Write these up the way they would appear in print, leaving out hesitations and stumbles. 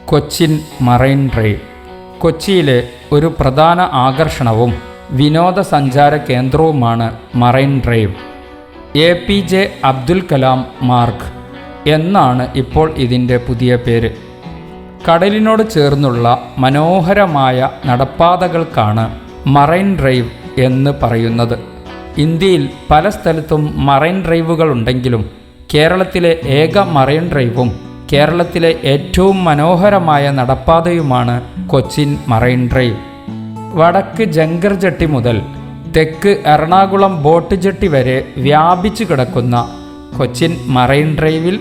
Cochin marine drive കൊച്ചിയിലെ ഒരു പ്രധാന ആകർഷണവും വിനോദസഞ്ചാര കേന്ദ്രവുമാണ് Marine Drive. APJ Abdul Kalam Marg എന്നാണ് ഇപ്പോൾ ഇതിൻ്റെ പുതിയ പേര്. കടലിനോട് ചേർന്നുള്ള മനോഹരമായ നടപ്പാതകൾക്കാണ് മറൈൻ ഡ്രൈവ് എന്ന് പറയുന്നത്. ഇന്ത്യയിൽ പല സ്ഥലത്തും മറൈൻ ഡ്രൈവുകളുണ്ടെങ്കിലും കേരളത്തിലെ ഏക മറൈൻ ഡ്രൈവും കേരളത്തിലെ ഏറ്റവും മനോഹരമായ നടപ്പാതയുമാണ് കൊച്ചിൻ മറൈൻ ഡ്രൈവ്. വടക്ക് ജങ്കർ ജെട്ടി മുതൽ തെക്ക് എറണാകുളം ബോട്ട് ജെട്ടി വരെ വ്യാപിച്ചു കിടക്കുന്ന കൊച്ചിൻ മറൈൻ ഡ്രൈവിൽ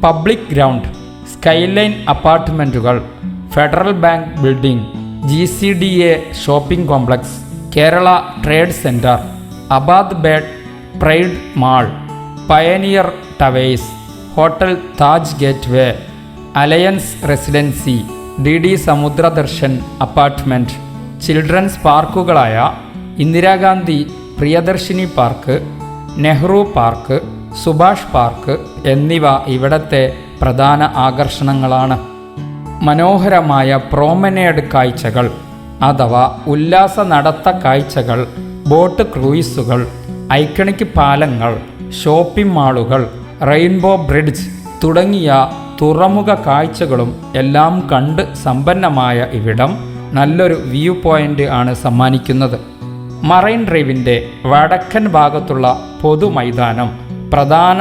പബ്ലിക് ഗ്രൗണ്ട്, സ്കൈലൈൻ അപ്പാർട്ട്മെൻറ്റുകൾ, Federal Bank building, GCDA Shopping Complex, Kerala Trade Centre, Abad Bay Pride Mall, Pioneer Towers, Hotel Taj Gateway, Alliance Residency, DD Samudradarshan apartment, children's പാർക്കുകളായ Indira Gandhi Priyadarshini Park, Nehru Park, Subhash Park എന്നിവ ഇവിടത്തെ പ്രധാന ആകർഷണങ്ങളാണ്. മനോഹരമായ പ്രോമനേഡ് കാഴ്ചകൾ അഥവാ ഉല്ലാസ നടത്ത കാഴ്ചകൾ, ബോട്ട് ക്രൂയിസുകൾ, ഐക്കണിക് പാലങ്ങൾ, ഷോപ്പിംഗ് മാളുകൾ, റെയിൻബോ ബ്രിഡ്ജ് തുടങ്ങിയ തുറമുഖ കാഴ്ചകളും എല്ലാം കണ്ട് സമ്പന്നമായ ഇവിടം നല്ലൊരു വ്യൂ പോയിൻ്റ് ആണ് സമ്മാനിക്കുന്നത്. മറൈൻ ഡ്രൈവിൻ്റെ വടക്കൻ ഭാഗത്തുള്ള പൊതുമൈതാനം പ്രധാന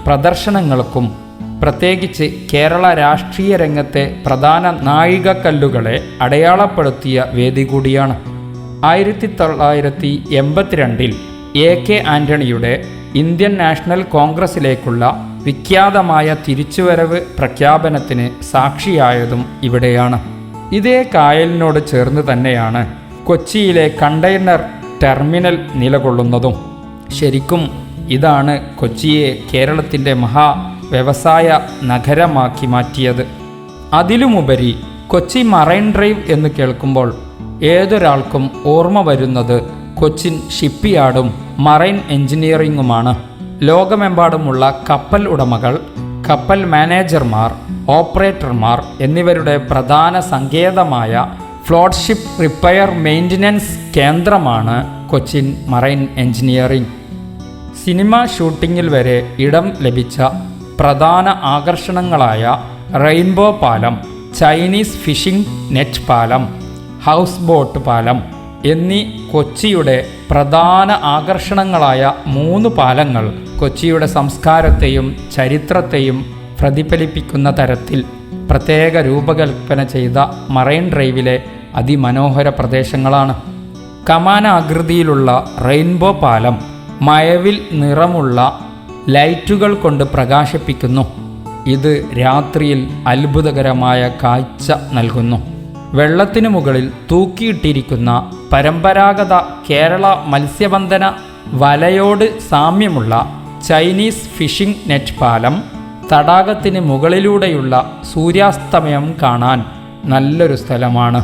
പ്രദർശനങ്ങൾക്കും പ്രത്യേകിച്ച് കേരള രാഷ്ട്രീയ രംഗത്തെ പ്രധാന നാഴികക്കല്ലുകളെ അടയാളപ്പെടുത്തിയ വേദി കൂടിയാണ്. 1982 AK ആൻ്റണിയുടെ ഇന്ത്യൻ നാഷണൽ കോൺഗ്രസിലേക്കുള്ള വിഖ്യാതമായ തിരിച്ചുവരവ് പ്രഖ്യാപനത്തിന് സാക്ഷിയായതും ഇവിടെയാണ്. ഇതേ കായലിനോട് ചേർന്ന് തന്നെയാണ് കൊച്ചിയിലെ കണ്ടെയ്നർ ടെർമിനൽ നിലകൊള്ളുന്നതും. ശരിക്കും ഇതാണ് കൊച്ചിയെ കേരളത്തിൻ്റെ വ്യവസായ നഗരമാക്കി മാറ്റിയത്. അതിലുമുപരി കൊച്ചി മറൈൻ ഡ്രൈവ് എന്ന് കേൾക്കുമ്പോൾ ഏതൊരാൾക്കും ഓർമ്മ വരുന്നത് കൊച്ചിൻ ഷിപ്പ്യാർഡും മറൈൻ എഞ്ചിനീയറിംഗുമാണ്. ലോകമെമ്പാടുമുള്ള കപ്പൽ ഉടമകൾ, കപ്പൽ മാനേജർമാർ, ഓപ്പറേറ്റർമാർ എന്നിവരുടെ പ്രധാന സങ്കേതമായ ഫ്ലോട്ട്ഷിപ്പ് റിപ്പയർ മെയിൻ്റനൻസ് കേന്ദ്രമാണ് കൊച്ചിൻ മറൈൻ എഞ്ചിനീയറിംഗ്. സിനിമ ഷൂട്ടിങ്ങിൽ വരെ ഇടം ലഭിച്ച പ്രധാന ആകർഷണങ്ങളായ റെയിൻബോ പാലം, ചൈനീസ് ഫിഷിംഗ് നെറ്റ് പാലം, ഹൗസ് ബോട്ട് പാലം എന്നീ കൊച്ചിയുടെ പ്രധാന ആകർഷണങ്ങളായ 3 പാലങ്ങൾ കൊച്ചിയുടെ സംസ്കാരത്തെയും ചരിത്രത്തെയും പ്രതിഫലിപ്പിക്കുന്ന തരത്തിൽ പ്രത്യേക രൂപകൽപ്പന ചെയ്ത മറൈൻ ഡ്രൈവിലെ അതിമനോഹര പ്രദേശങ്ങളാണ്. കമാനാകൃതിയിലുള്ള റെയിൻബോ പാലം മഴവിൽ നിറമുള്ള ലൈറ്റുകൾ കൊണ്ട് പ്രകാശിപ്പിക്കുന്നു. ഇത് രാത്രിയിൽ അത്ഭുതകരമായ കാഴ്ച നൽകുന്നു. വെള്ളത്തിനു മുകളിൽ തൂക്കിയിട്ടിരിക്കുന്ന പരമ്പരാഗത കേരള മത്സ്യബന്ധന വലയോട് സാമ്യമുള്ള ചൈനീസ് ഫിഷിംഗ് നെറ്റ് പാലം തടാകത്തിന് മുകളിലൂടെയുള്ള സൂര്യാസ്തമയം കാണാൻ നല്ലൊരു സ്ഥലമാണ്.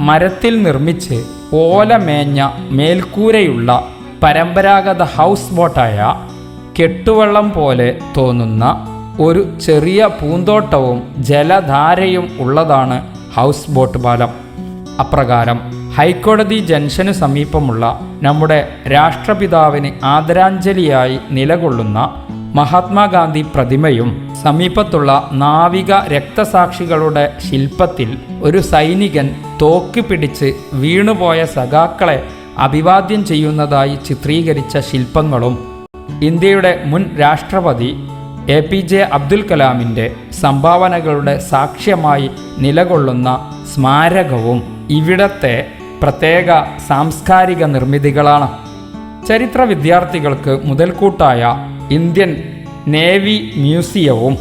മരത്തിൽ നിർമ്മിച്ച് ഓലമേഞ്ഞ മേൽക്കൂരയുള്ള പരമ്പരാഗത ഹൗസ് ബോട്ടായ കെട്ടുവള്ളം പോലെ തോന്നുന്ന ഒരു ചെറിയ പൂന്തോട്ടവും ജലധാരയും ഉള്ളതാണ് ഹൗസ് ബോട്ട് പാലം. അപ്രകാരം ഹൈക്കോടതി ജംഗ്ഷന് സമീപമുള്ള നമ്മുടെ രാഷ്ട്രപിതാവിന് ആദരാഞ്ജലിയായി നിലകൊള്ളുന്ന മഹാത്മാഗാന്ധി പ്രതിമയും സമീപത്തുള്ള നാവിക രക്തസാക്ഷികളുടെ ശില്പത്തിൽ ഒരു സൈനികൻ തോക്ക് പിടിച്ച് വീണുപോയ സഖാക്കളെ അഭിവാദ്യം ചെയ്യുന്നതായി ചിത്രീകരിച്ച ശില്പങ്ങളും ഇന്ത്യയുടെ മുൻ രാഷ്ട്രപതി APJ അബ്ദുൽ കലാമിൻ്റെ സംഭാവനകളുടെ സാക്ഷ്യമായി നിലകൊള്ളുന്ന സ്മാരകവും ഇവിടത്തെ പ്രത്യേക സാംസ്കാരിക നിർമ്മിതികളാണ്. ചരിത്ര വിദ്യാർത്ഥികൾക്ക് മുതൽക്കൂട്ടായ ഇന്ത്യൻ നേവി മ്യൂസിയവും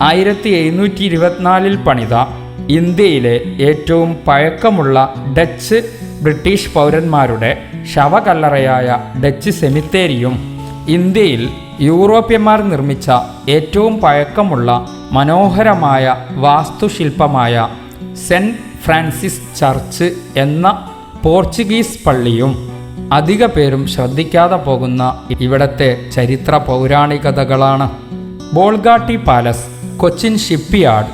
1724 പണിത ഇന്ത്യയിലെ ഏറ്റവും പഴക്കമുള്ള ഡച്ച് ബ്രിട്ടീഷ് പൗരന്മാരുടെ ശവകല്ലറയായ ഡച്ച് സെമിത്തേരിയും ഇന്ത്യയിൽ യൂറോപ്യന്മാർ നിർമ്മിച്ച ഏറ്റവും പഴക്കമുള്ള മനോഹരമായ വാസ്തുശില്പമായ സെൻറ്റ് ഫ്രാൻസിസ് ചർച്ച് എന്ന പോർച്ചുഗീസ് പള്ളിയും അധിക പേരും ശ്രദ്ധിക്കാതെ പോകുന്ന ഇവിടത്തെ ചരിത്ര പൗരാണികതകളാണ്. Bolgatty Palace, Cochin Shipyard,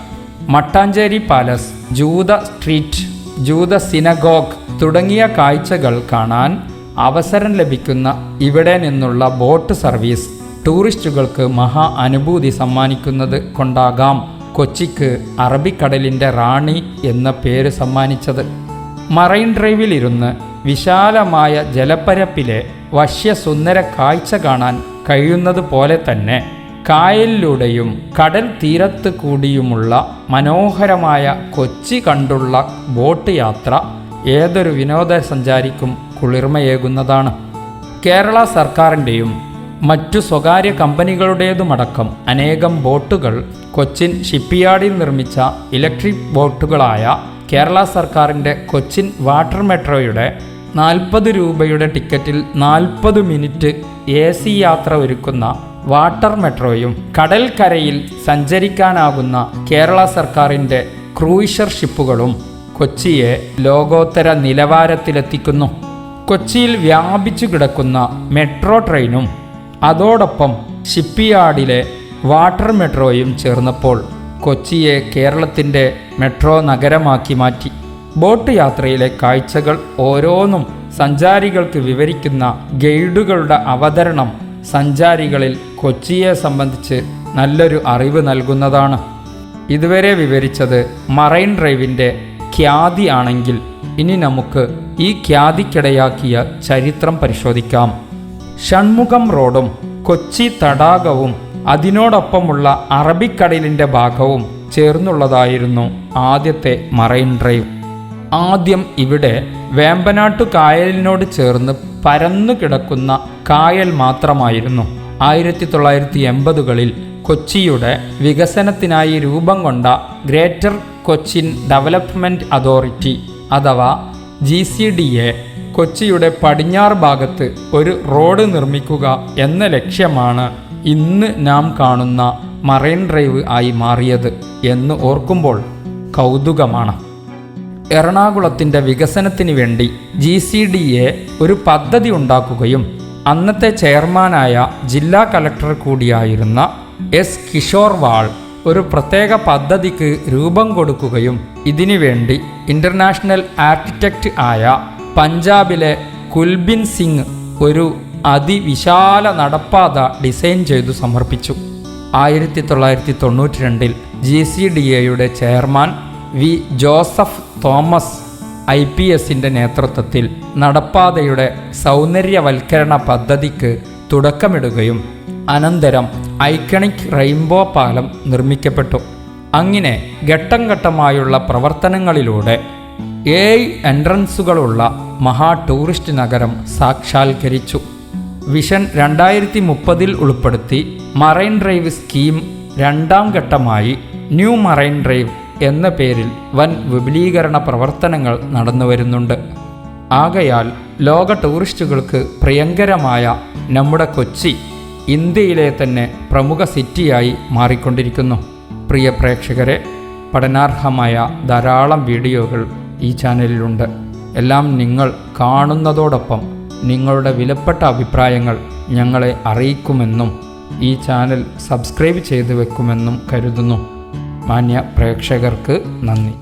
Mattancherry Palace, ജൂത സ്ട്രീറ്റ്, ജൂത സിനഗോഗ് തുടങ്ങിയ കാഴ്ചകൾ കാണാൻ അവസരം ലഭിക്കുന്ന ഇവിടെ നിന്നുള്ള ബോട്ട് സർവീസ് ടൂറിസ്റ്റുകൾക്ക് മഹാ അനുഭൂതി സമ്മാനിക്കുന്നത് കൊണ്ടാകാം കൊച്ചിക്ക് അറബിക്കടലിൻ്റെ റാണി എന്ന പേര് സമ്മാനിച്ചത്. മറൈൻ ഡ്രൈവിലിരുന്ന് വിശാലമായ ജലപ്പരപ്പിലെ വശ്യസുന്ദര കാഴ്ച കാണാൻ കഴിയുന്നത് പോലെ തന്നെ കായലിലൂടെയും കടൽ തീരത്ത് കൂടിയുമുള്ള മനോഹരമായ കൊച്ചി കണ്ടുള്ള ബോട്ട് യാത്ര ഏതൊരു വിനോദസഞ്ചാരിക്കും കുളിർമയേകുന്നതാണ്. കേരള സർക്കാരിൻ്റെയും മറ്റു സ്വകാര്യ കമ്പനികളുടേതുമടക്കം അനേകം ബോട്ടുകൾ കൊച്ചിൻ ഷിപ്പ്യാർഡിൽ നിർമ്മിച്ച ഇലക്ട്രിക് ബോട്ടുകളായ കേരള സർക്കാരിൻ്റെ കൊച്ചിൻ വാട്ടർ മെട്രോയുടെ 40 രൂപയുടെ ടിക്കറ്റിൽ 40 മിനിറ്റ് AC യാത്ര ഒരുക്കുന്ന വാട്ടർ മെട്രോയും കടൽക്കരയിൽ സഞ്ചരിക്കാനാകുന്ന കേരള സർക്കാരിൻ്റെ ക്രൂയിസർ ഷിപ്പുകളും കൊച്ചിയെ ലോകോത്തര നിലവാരത്തിലെത്തിക്കുന്നു. കൊച്ചിയിൽ വ്യാപിച്ചു കിടക്കുന്ന മെട്രോ ട്രെയിനും അതോടൊപ്പം ഷിപ്പ്യാർഡിലെ വാട്ടർ മെട്രോയും ചേർന്നപ്പോൾ കൊച്ചിയെ കേരളത്തിൻ്റെ മെട്രോ നഗരമാക്കി മാറ്റി. ബോട്ട് യാത്രയിലെ കാഴ്ചകൾ ഓരോന്നും സഞ്ചാരികൾക്ക് വിവരിക്കുന്ന ഗൈഡുകളുടെ അവതരണം സഞ്ചാരികളിൽ കൊച്ചിയെ സംബന്ധിച്ച് നല്ലൊരു അറിവ് നൽകുന്നതാണ്. ഇതുവരെ വിവരിച്ചത് മറൈൻ ഡ്രൈവിൻ്റെ ഖ്യാതി ആണെങ്കിൽ ഇനി നമുക്ക് ഈ ഖ്യാതിക്കിടയാക്കിയ ചരിത്രം പരിശോധിക്കാം. ഷൺമുഖം റോഡും കൊച്ചി തടാകവും അതിനോടൊപ്പമുള്ള അറബിക്കടലിൻ്റെ ഭാഗവും ചേർന്നുള്ളതായിരുന്നു ആദ്യത്തെ മറൈൻ ഡ്രൈവ്. ആദ്യം ഇവിടെ വേമ്പനാട്ടു കായലിനോട് ചേർന്ന് പരന്നു കിടക്കുന്ന കായൽ മാത്രമായിരുന്നു. 1980കളിൽ കൊച്ചിയുടെ വികസനത്തിനായി രൂപം കൊണ്ട ഗ്രേറ്റർ കൊച്ചിൻ ഡെവലപ്മെൻറ്റ് അതോറിറ്റി അഥവാ GCDA കൊച്ചിയുടെ പടിഞ്ഞാറ് ഭാഗത്ത് ഒരു റോഡ് നിർമ്മിക്കുക എന്ന ലക്ഷ്യമാണ് ഇന്ന് നാം കാണുന്ന മറൈൻ ഡ്രൈവ് ആയി മാറിയത് എന്ന് ഓർക്കുമ്പോൾ കൗതുകമാണ്. എറണാകുളത്തിൻ്റെ വികസനത്തിന് വേണ്ടി GCDA ഒരു പദ്ധതി ഉണ്ടാക്കുകയും അന്നത്തെ ചെയർമാനായ ജില്ലാ കലക്ടർ കൂടിയായിരുന്ന S. കിഷോർവാൾ ഒരു പ്രത്യേക പദ്ധതിക്ക് രൂപം കൊടുക്കുകയും ഇതിനുവേണ്ടി ഇൻ്റർനാഷണൽ ആർക്കിടെക്റ്റ് ആയ പഞ്ചാബിലെ കുൽബിൻ സിംഗ് ഒരു അതിവിശാല നടപ്പാത ഡിസൈൻ ചെയ്തു സമർപ്പിച്ചു. 1992 GCDAയുടെ ചെയർമാൻ V. ജോസഫ് തോമസ് IPSൻ്റെ നേതൃത്വത്തിൽ നടപ്പാതയുടെ സൗന്ദര്യവൽക്കരണ പദ്ധതിക്ക് തുടക്കമിടുകയും അനന്തരം ഐക്കണിക് റെയിൻബോ പാലം നിർമ്മിക്കപ്പെട്ടു. അങ്ങനെ ഘട്ടം ഘട്ടമായുള്ള പ്രവർത്തനങ്ങളിലൂടെ 7 എൻട്രൻസുകളുള്ള മഹാ ടൂറിസ്റ്റ് നഗരം സാക്ഷാത്കരിച്ചു. വിഷൻ 2030 ഉൾപ്പെടുത്തി മറൈൻ ഡ്രൈവ് സ്കീം രണ്ടാം ഘട്ടമായി ന്യൂ മറൈൻ ഡ്രൈവ് എന്ന പേരിൽ വൻ വിപുലീകരണ പ്രവർത്തനങ്ങൾ നടന്നുവരുന്നുണ്ട്. ആകയാൽ ലോക ടൂറിസ്റ്റുകൾക്ക് പ്രിയങ്കരമായ നമ്മുടെ കൊച്ചി ഇന്ത്യയിലെ തന്നെ പ്രമുഖ സിറ്റിയായി മാറിക്കൊണ്ടിരിക്കുന്നു. പ്രിയ പ്രേക്ഷകരെ, പഠനാർഹമായ ധാരാളം വീഡിയോകൾ ഈ ചാനലിലുണ്ട്. എല്ലാം നിങ്ങൾ കാണുന്നതോടൊപ്പം നിങ്ങളുടെ വിലപ്പെട്ട അഭിപ്രായങ്ങൾ ഞങ്ങളെ അറിയിക്കുമെന്നും ഈ ചാനൽ സബ്സ്ക്രൈബ് ചെയ്തു വെക്കുമെന്നും കരുതുന്നു. മാന്യ പ്രേക്ഷകർക്ക് നന്ദി.